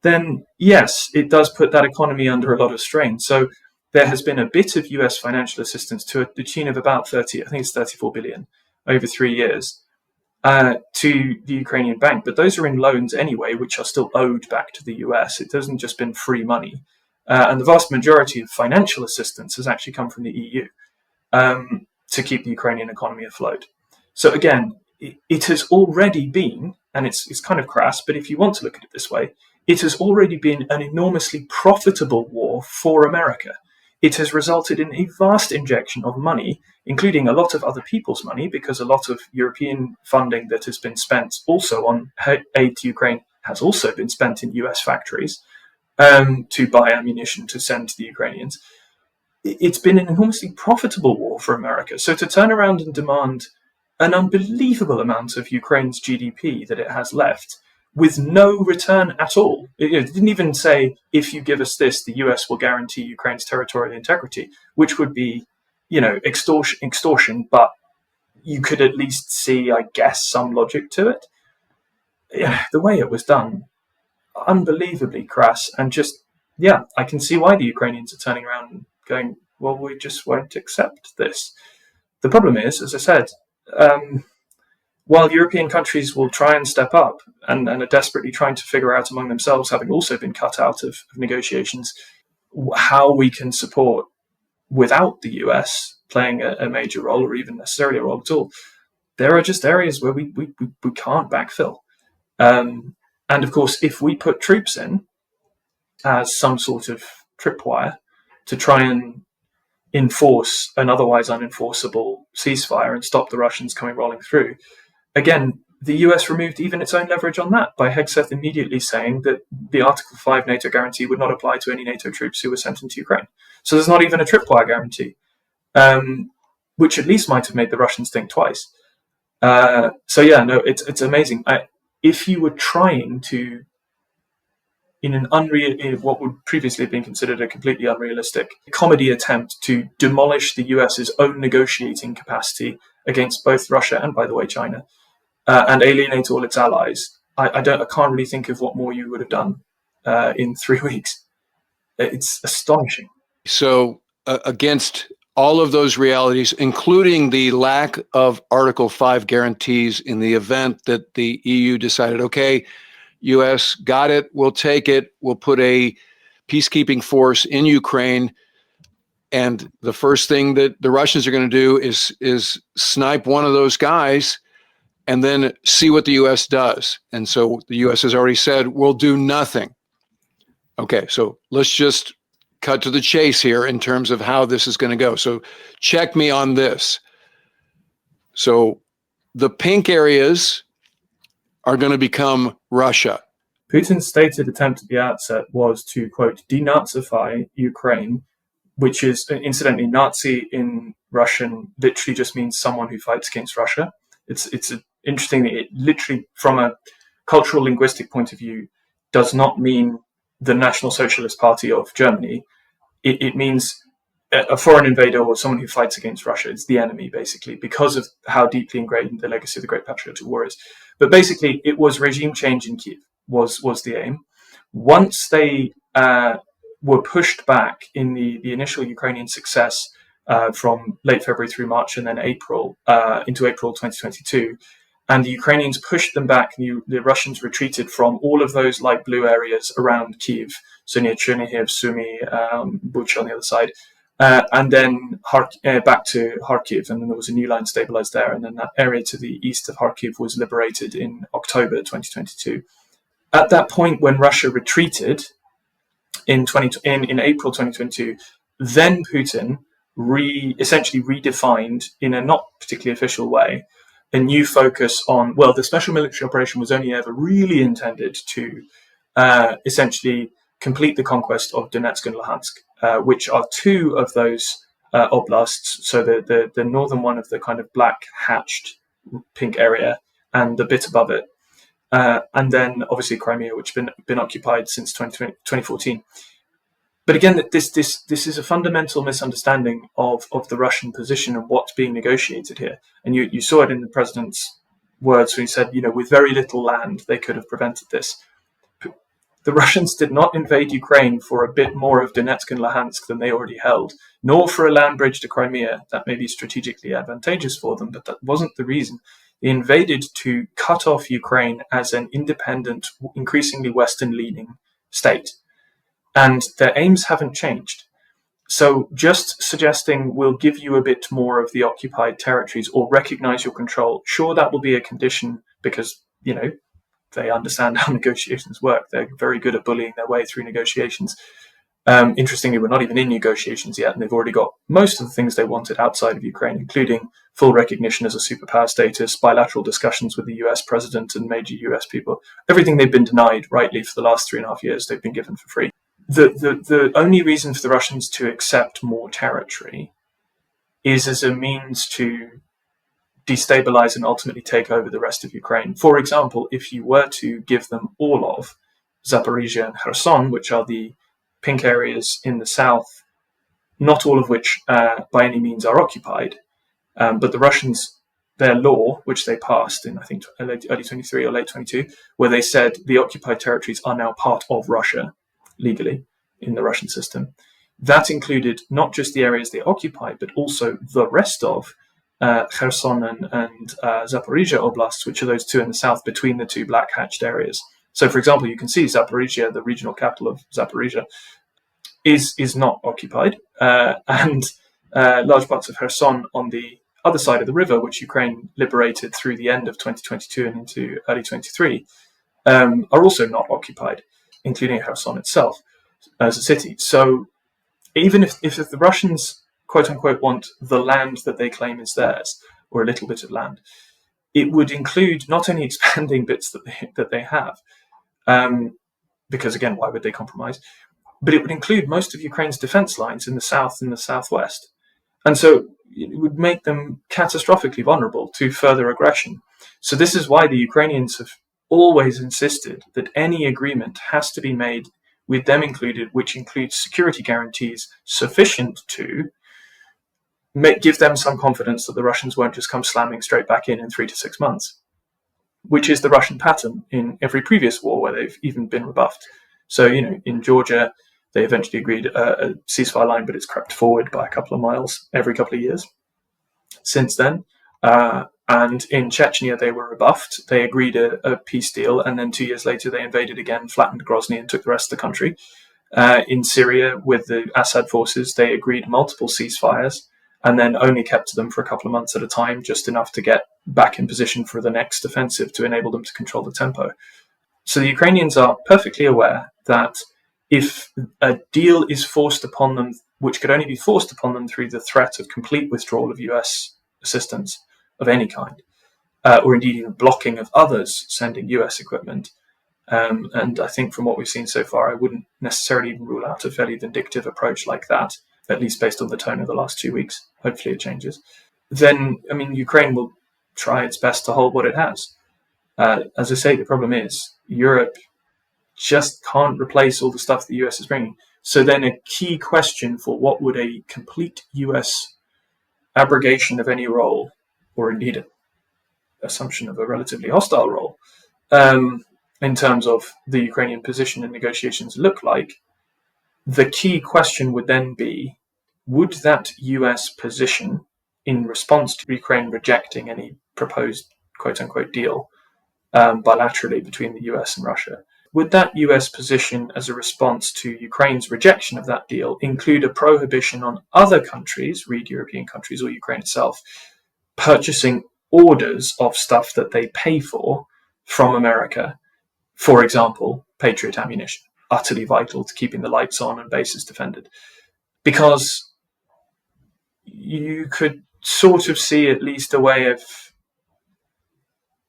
Speaker 6: then yes, it does put that economy under a lot of strain. So there has been a bit of US financial assistance to the tune of about 34 billion over 3 years to the Ukrainian bank. But those are in loans anyway, which are still owed back to the US. It hasn't just been free money. And the vast majority of financial assistance has actually come from the EU to keep the Ukrainian economy afloat. So again, it has already been, and it's kind of crass, but if you want to look at it this way, it has already been an enormously profitable war for America. It has resulted in a vast injection of money, including a lot of other people's money, because a lot of European funding that has been spent also on aid to Ukraine has also been spent in US factories to buy ammunition to send to the Ukrainians. It's been an enormously profitable war for America. So to turn around and demand an unbelievable amount of Ukraine's GDP that it has left with no return at all. It didn't even say, if you give us this, the US will guarantee Ukraine's territorial integrity, which would be, extortion, but you could at least see, I guess, some logic to it. Yeah, the way it was done, unbelievably crass, and just, I can see why the Ukrainians are turning around and going, well, we just won't accept this. The problem is, as I said, while European countries will try and step up and are desperately trying to figure out among themselves, having also been cut out of negotiations, how we can support without the US playing a major role, or even necessarily a role at all, there are just areas where we can't backfill. And of course, if we put troops in as some sort of tripwire to try and enforce an otherwise unenforceable ceasefire and stop the Russians coming rolling through, again, the US removed even its own leverage on that by Hegseth immediately saying that the Article 5 NATO guarantee would not apply to any NATO troops who were sent into Ukraine. So there's not even a tripwire guarantee, which at least might have made the Russians think twice. It's amazing. If you were trying to, in what would previously have been considered a completely unrealistic comedy attempt to demolish the US's own negotiating capacity against both Russia and, by the way, China, and alienate all its allies, I can't really think of what more you would have done in 3 weeks. It's astonishing.
Speaker 1: So against all of those realities, including the lack of Article 5 guarantees in the event that the EU decided, okay, US got it, we'll take it, we'll put a peacekeeping force in Ukraine, and the first thing that the Russians are going to do is snipe one of those guys and then see what the US does. And so the US has already said, we'll do nothing. Okay, so let's just cut to the chase here in terms of how this is going to go. So check me on this. So the pink areas are going to become Russia.
Speaker 6: Putin's stated attempt at the outset was to, quote, denazify Ukraine, which is, incidentally, Nazi in Russian literally just means someone who fights against Russia. It's interesting that it literally, from a cultural linguistic point of view, does not mean the National Socialist Party of Germany. It means a foreign invader or someone who fights against Russia. It's the enemy, basically, because of how deeply ingrained the legacy of the Great Patriotic War is. But basically, it was regime change in Kiev was the aim. Once they were pushed back in the initial Ukrainian success from late February through March and then into April 2022, and the Ukrainians pushed them back, the Russians retreated from all of those light blue areas around Kiev, so near Chernihiv, Sumy, Bucha on the other side, and then back to Kharkiv, and then there was a new line stabilized there, and then that area to the east of Kharkiv was liberated in October 2022. At that point, when Russia retreated in April 2022, then Putin essentially redefined, in a not particularly official way, a new focus on, well, the special military operation was only ever really intended to essentially complete the conquest of Donetsk and Luhansk, which are two of those oblasts. So the northern one of the kind of black hatched pink area, and the bit above it. And then obviously Crimea, which has been occupied since 2014. But again, this is a fundamental misunderstanding of the Russian position and what's being negotiated here. And you saw it in the president's words when he said, with very little land, they could have prevented this. The Russians did not invade Ukraine for a bit more of Donetsk and Luhansk than they already held, nor for a land bridge to Crimea. That may be strategically advantageous for them, but that wasn't the reason. They invaded to cut off Ukraine as an independent, increasingly Western-leaning state. And their aims haven't changed. So just suggesting we'll give you a bit more of the occupied territories or recognize your control, sure, that will be a condition because, they understand how negotiations work. They're very good at bullying their way through negotiations. Interestingly, we're not even in negotiations yet, and they've already got most of the things they wanted outside of Ukraine, including full recognition as a superpower status, bilateral discussions with the US president and major US people. Everything they've been denied rightly for the last 3.5 years, they've been given for free. The only reason for the Russians to accept more territory is as a means to destabilize and ultimately take over the rest of Ukraine. For example, if you were to give them all of Zaporizhia and Kherson, which are the pink areas in the south, not all of which by any means are occupied, but the Russians, their law, which they passed in, I think, early 23 or late 22, where they said the occupied territories are now part of Russia legally in the Russian system. That included not just the areas they occupied, but also the rest of Kherson and Zaporizhia oblasts, which are those two in the south between the two black hatched areas. So, for example, you can see Zaporizhia, the regional capital of Zaporizhia, is not occupied, and large parts of Kherson on the other side of the river, which Ukraine liberated through the end of 2022 and into early 23, are also not occupied, including Kherson itself as a city. So even if the Russians, quote unquote, want the land that they claim is theirs, or a little bit of land, it would include not only expanding bits that they have, because again, why would they compromise? But it would include most of Ukraine's defense lines in the south and the southwest. And so it would make them catastrophically vulnerable to further aggression. So this is why the Ukrainians have always insisted that any agreement has to be made with them included, which includes security guarantees sufficient to give them some confidence that the Russians won't just come slamming straight back in 3 to 6 months, which is the Russian pattern in every previous war where they've even been rebuffed. So, in Georgia, they eventually agreed a ceasefire line, but it's crept forward by a couple of miles every couple of years since then. And in Chechnya, they were rebuffed. They agreed a peace deal, and then 2 years later, they invaded again, flattened Grozny, and took the rest of the country. In Syria, with the Assad forces, they agreed multiple ceasefires, and then only kept to them for a couple of months at a time, just enough to get back in position for the next offensive to enable them to control the tempo. So the Ukrainians are perfectly aware that if a deal is forced upon them, which could only be forced upon them through the threat of complete withdrawal of US assistance of any kind, or indeed even blocking of others sending US equipment, and I think from what we've seen so far, I wouldn't necessarily even rule out a fairly vindictive approach like that, at least based on the tone of the last 2 weeks. Hopefully it changes. Then, Ukraine will try its best to hold what it has. As I say, the problem is Europe just can't replace all the stuff the US is bringing. So then a key question for what would a complete US abrogation of any role, or indeed an assumption of a relatively hostile role, in terms of the Ukrainian position in negotiations look like, the key question would then be, would that US position in response to Ukraine rejecting any proposed quote-unquote deal bilaterally between the US and Russia, would that US position as a response to Ukraine's rejection of that deal include a prohibition on other countries, read European countries or Ukraine itself, purchasing orders of stuff that they pay for from America? For example, Patriot ammunition, utterly vital to keeping the lights on and bases defended. Because you could sort of see at least a way of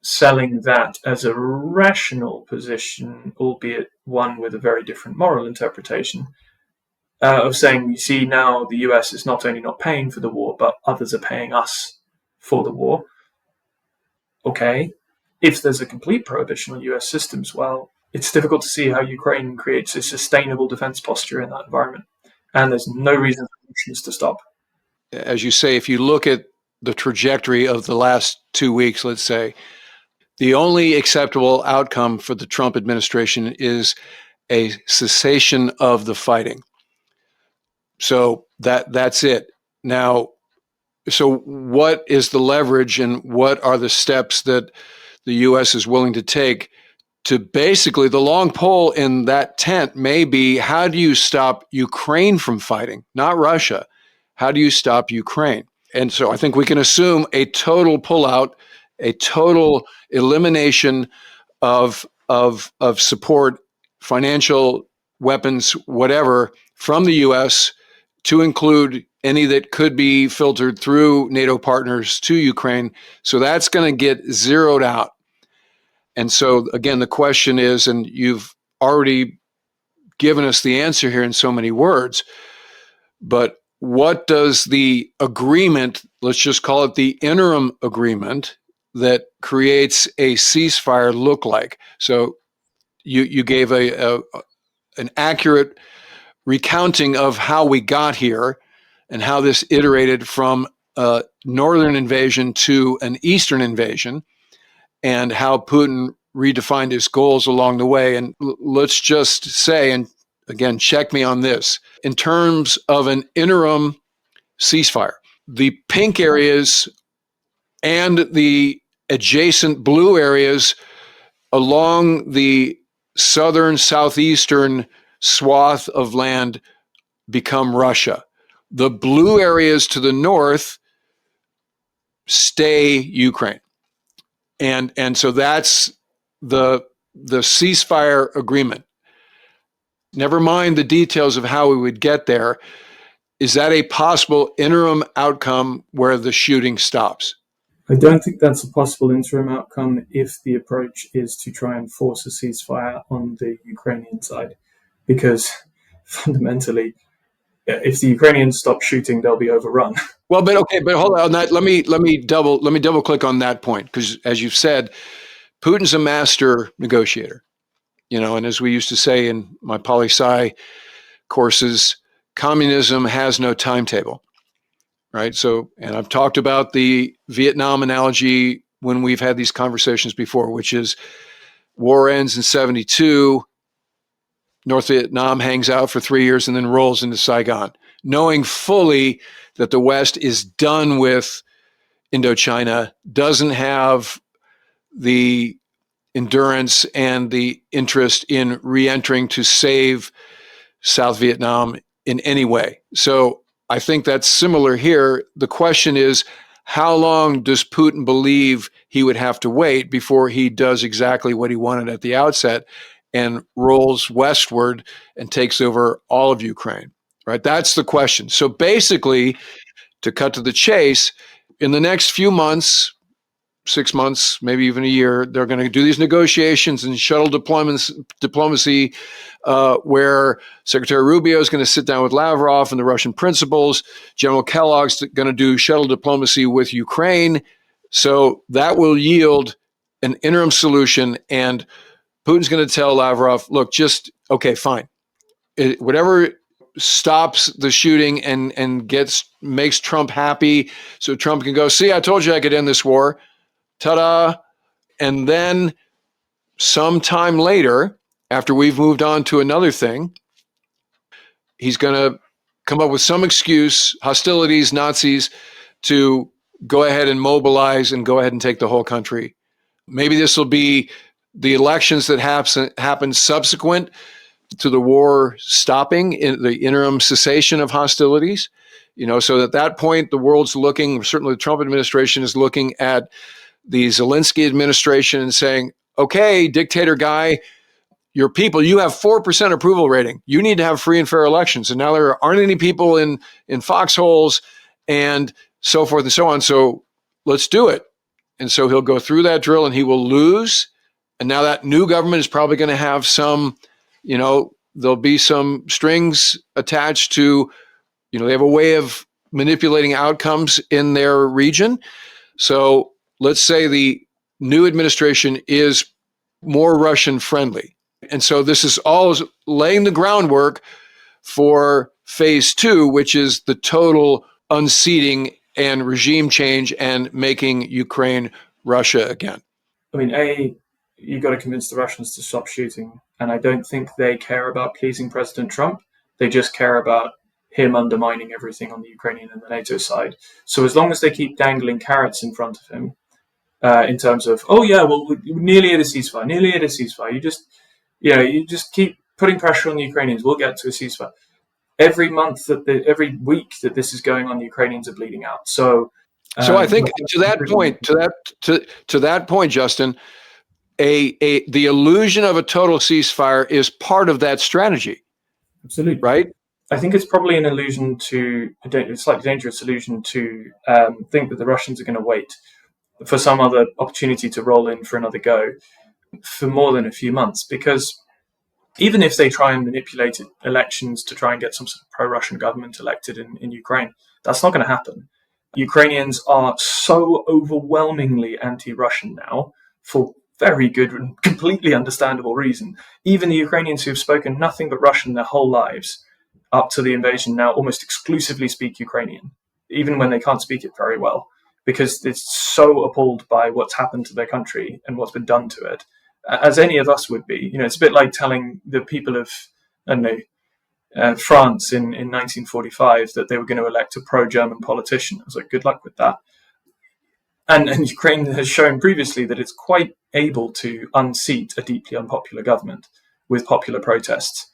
Speaker 6: selling that as a rational position, albeit one with a very different moral interpretation, of saying, you see, now the US is not only not paying for the war, but others are paying us for the war. Okay, if there's a complete prohibition on US systems, well, it's difficult to see how Ukraine creates a sustainable defense posture in that environment. And there's no reason for Russians to stop.
Speaker 1: As you say, if you look at the trajectory of the last 2 weeks, let's say, the only acceptable outcome for the Trump administration is a cessation of the fighting. So that's it. Now, so what is the leverage and what are the steps that the U.S. is willing to take to basically, the long pole in that tent may be, how do you stop Ukraine from fighting? Not Russia. How do you stop Ukraine? And so I think we can assume a total pullout, a total elimination of support, financial, weapons, whatever, from the U.S., to include any that could be filtered through NATO partners to Ukraine. So that's going to get zeroed out. And so, again, the question is, and you've already given us the answer here in so many words, but what does the agreement let's just call it the interim agreement that creates a ceasefire look like? So you gave an accurate recounting of how we got here and how this iterated from a northern invasion to an eastern invasion, and how Putin redefined his goals along the way. And let's just say, and again, check me on this, in terms of an interim ceasefire, the pink areas and the adjacent blue areas along the southern, southeastern swath of land become Russia. The blue areas to the north stay Ukraine. And so that's the ceasefire agreement. Never mind the details of how we would get there. Is that a possible interim outcome where the shooting stops?
Speaker 6: I don't think that's a possible interim outcome if the approach is to try and force a ceasefire on the Ukrainian side, because fundamentally, if the Ukrainians stop shooting, they'll be overrun.
Speaker 1: Well, but hold on that. Let me double click on that point, because as you've said, Putin's a master negotiator. And as we used to say in my poli-sci courses, communism has no timetable, right? So, and I've talked about the Vietnam analogy when we've had these conversations before, which is war ends in 1972, North Vietnam hangs out for 3 years and then rolls into Saigon, knowing fully that the West is done with Indochina, doesn't have the endurance and the interest in re-entering to save South Vietnam in any way. So I think that's similar here. The question is, how long does Putin believe he would have to wait before he does exactly what he wanted at the outset and rolls westward and takes over all of Ukraine, right? That's the question. So basically, to cut to the chase, in the next few months, 6 months, maybe even a year, they're going to do these negotiations and shuttle diplomacy, where Secretary Rubio is going to sit down with Lavrov and the Russian principals. General Kellogg's going to do shuttle diplomacy with Ukraine. So that will yield an interim solution. And Putin's going to tell Lavrov, look, okay, fine. Whatever stops the shooting and makes Trump happy, so Trump can go, see, I told you I could end this war. Ta-da. And then sometime later, after we've moved on to another thing, he's going to come up with some excuse, hostilities, Nazis, to go ahead and mobilize and go ahead and take the whole country. Maybe this will be the elections that happen subsequent to the war stopping, in the interim cessation of hostilities. So at that point, the world's looking, certainly the Trump administration is looking at the Zelensky administration and saying, okay, dictator guy, your people, you have 4% approval rating. You need to have free and fair elections. And now there aren't any people in foxholes and so forth and so on. So let's do it. And so he'll go through that drill and he will lose. And now that new government is probably going to have some, there'll be some strings attached to, they have a way of manipulating outcomes in their region. So let's say the new administration is more Russian friendly. And so this is all laying the groundwork for phase 2, which is the total unseating and regime change and making Ukraine Russia again.
Speaker 6: I mean, you've got to convince the Russians to stop shooting. And I don't think they care about pleasing President Trump. They just care about him undermining everything on the Ukrainian and the NATO side. So as long as they keep dangling carrots in front of him, in terms of, oh yeah, well, we're nearly at a ceasefire. You just keep putting pressure on the Ukrainians. We'll get to a ceasefire. Every week that this is going on, the Ukrainians are bleeding out. So
Speaker 1: I think to that point, Justin, the illusion of a total ceasefire is part of that strategy.
Speaker 6: Absolutely.
Speaker 1: Right?
Speaker 6: I think it's probably an illusion a slightly dangerous illusion to think that the Russians are going to wait for some other opportunity to roll in for another go for more than a few months, because even if they try and manipulate elections to try and get some sort of pro-Russian government elected in Ukraine, that's not going to happen. Ukrainians are so overwhelmingly anti-Russian now for very good and completely understandable reason. Even the Ukrainians who have spoken nothing but Russian their whole lives up to the invasion now almost exclusively speak Ukrainian, even when they can't speak it very well, because they're so appalled by what's happened to their country and what's been done to it, as any of us would be. It's a bit like telling the people of, I don't know, France in 1945 that they were going to elect a pro-German politician. I was like, good luck with that. And Ukraine has shown previously that it's quite able to unseat a deeply unpopular government with popular protests.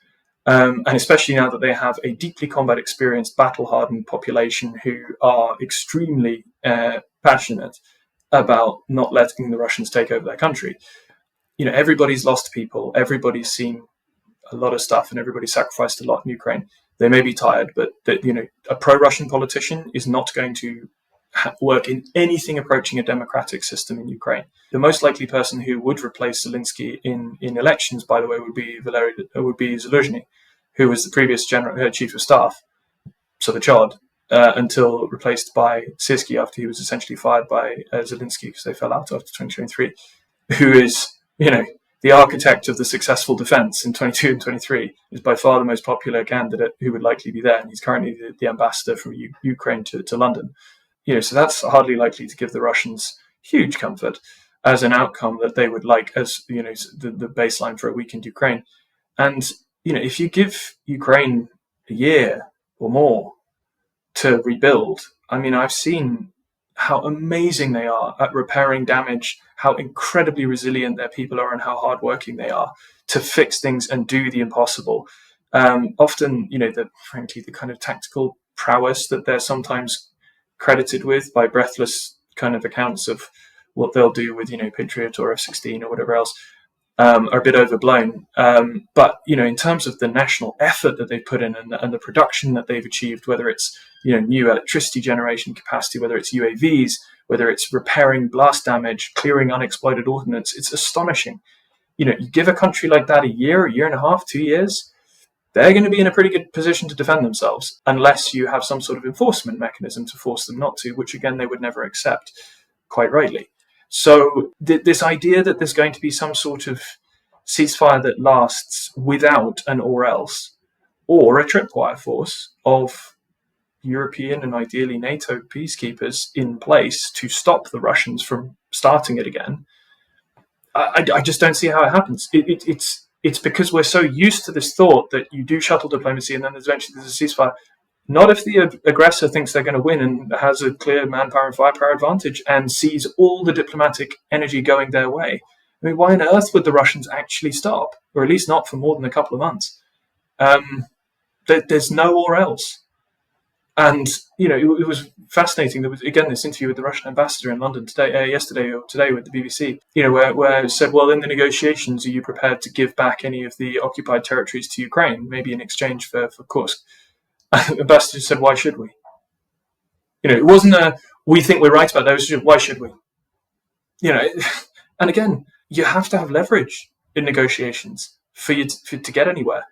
Speaker 6: And especially now that they have a deeply combat experienced, battle-hardened population who are extremely passionate about not letting the Russians take over their country. Everybody's lost people, everybody's seen a lot of stuff, and everybody sacrificed a lot in Ukraine. They may be tired, but a pro-Russian politician is not going to work in anything approaching a democratic system in Ukraine. The most likely person who would replace Zelensky in elections, by the way, would be Zaluzhny, who was the previous chief of staff, so the Chad, until replaced by Sirski after he was essentially fired by Zelensky because they fell out after 2023, who is, the architect of the successful defense in 22 and 23, is by far the most popular candidate who would likely be there. And he's currently the ambassador from Ukraine to London. So that's hardly likely to give the Russians huge comfort as an outcome that they would like as, the baseline for a weakened Ukraine. And, if you give Ukraine a year or more to rebuild, I've seen how amazing they are at repairing damage, how incredibly resilient their people are, and how hardworking they are to fix things and do the impossible. Often, frankly, the kind of tactical prowess that they're sometimes credited with by breathless kind of accounts of what they'll do with, Patriot or F-16 or whatever else, are a bit overblown. But, in terms of the national effort that they've put in and the production that they've achieved, whether it's, new electricity generation capacity, whether it's UAVs, whether it's repairing blast damage, clearing unexploded ordnance, it's astonishing. You give a country like that a year and a half, 2 years, they're going to be in a pretty good position to defend themselves, unless you have some sort of enforcement mechanism to force them not to, which again, they would never accept, quite rightly. So this idea that there's going to be some sort of ceasefire that lasts without an or else, or a tripwire force of European and ideally NATO peacekeepers in place to stop the Russians from starting it again, I just don't see how it happens. It's because we're so used to this thought that you do shuttle diplomacy and then eventually there's a ceasefire. Not if the aggressor thinks they're going to win and has a clear manpower and firepower advantage and sees all the diplomatic energy going their way. Why on earth would the Russians actually stop? Or at least not for more than a couple of months. There's no or else. And, it was fascinating. There was, again, this interview with the Russian ambassador in London yesterday or today with the BBC, where it said, well, in the negotiations, are you prepared to give back any of the occupied territories to Ukraine, maybe in exchange for Kursk? The ambassador said, why should we? It wasn't we think we're right about that. It was just, why should we? And again, you have to have leverage in negotiations for you to get anywhere.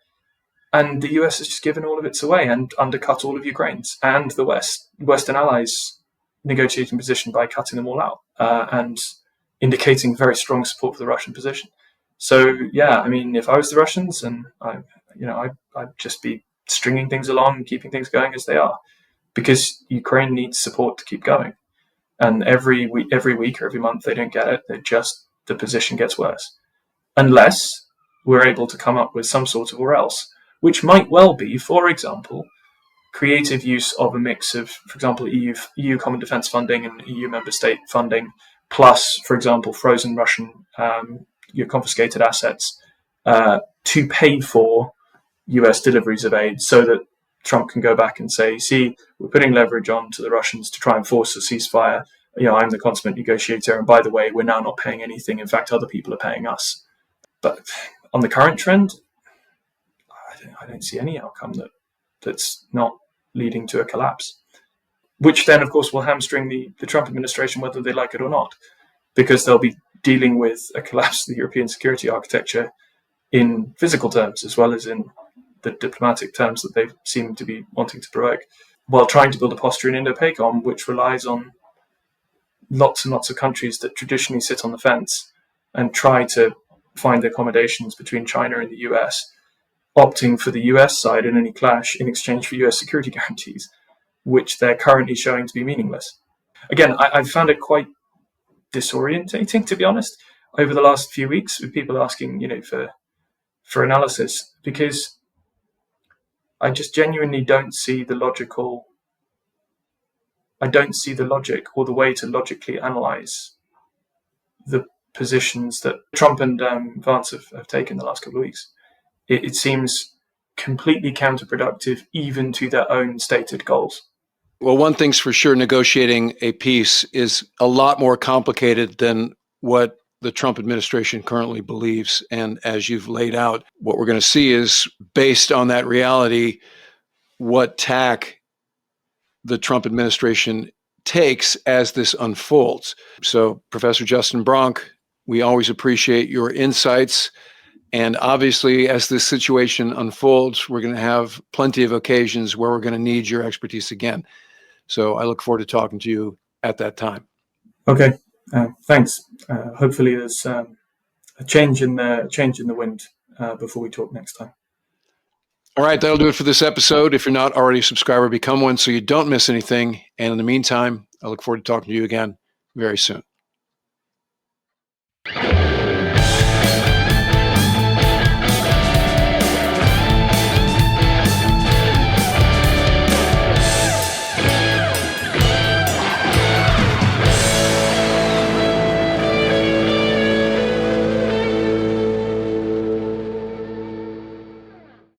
Speaker 6: And the US has just given all of its away and undercut all of Ukraine's and the Western allies' negotiating position by cutting them all out and indicating very strong support for the Russian position. So, yeah, if I was the Russians, and I'd just be stringing things along and keeping things going as they are, because Ukraine needs support to keep going. And every week or every month they don't get it. The position gets worse. Unless we're able to come up with some sort of or else, which might well be, for example, creative use of a mix of, for example, EU common defence funding and EU member state funding, plus, for example, frozen Russian confiscated assets to pay for US deliveries of aid, so that Trump can go back and say, see, we're putting leverage on to the Russians to try and force a ceasefire. I'm the consummate negotiator. And by the way, we're now not paying anything. In fact, other people are paying us. But on the current trend, I don't see any outcome that's not leading to a collapse, which then, of course, will hamstring the Trump administration, whether they like it or not, because they'll be dealing with a collapse of the European security architecture in physical terms, as well as in the diplomatic terms that they seem to be wanting to provoke. while trying to build a posture in Indo-PACOM, which relies on lots and lots of countries that traditionally sit on the fence and try to find accommodations between China and the US, opting for the US side in any clash in exchange for US security guarantees, which they're currently showing to be meaningless. Again, I found it quite disorientating, to be honest, over the last few weeks, with people asking, for analysis, because I just genuinely don't see the logic or the way to logically analyze the positions that Trump and Vance have taken the last couple of weeks. It seems completely counterproductive even to their own stated goals.
Speaker 1: Well, one thing's for sure, negotiating a peace is a lot more complicated than what the Trump administration currently believes. And as you've laid out, what we're going to see is, based on that reality, what tack the Trump administration takes as this unfolds. So, Professor Justin Bronk, we always appreciate your insights. And obviously, as this situation unfolds, we're going to have plenty of occasions where we're going to need your expertise again. So I look forward to talking to you at that time.
Speaker 6: Okay, thanks. Hopefully, there's a change in the wind before we talk next time.
Speaker 1: All right, that'll do it for this episode. If you're not already a subscriber, become one so you don't miss anything. And in the meantime, I look forward to talking to you again very soon.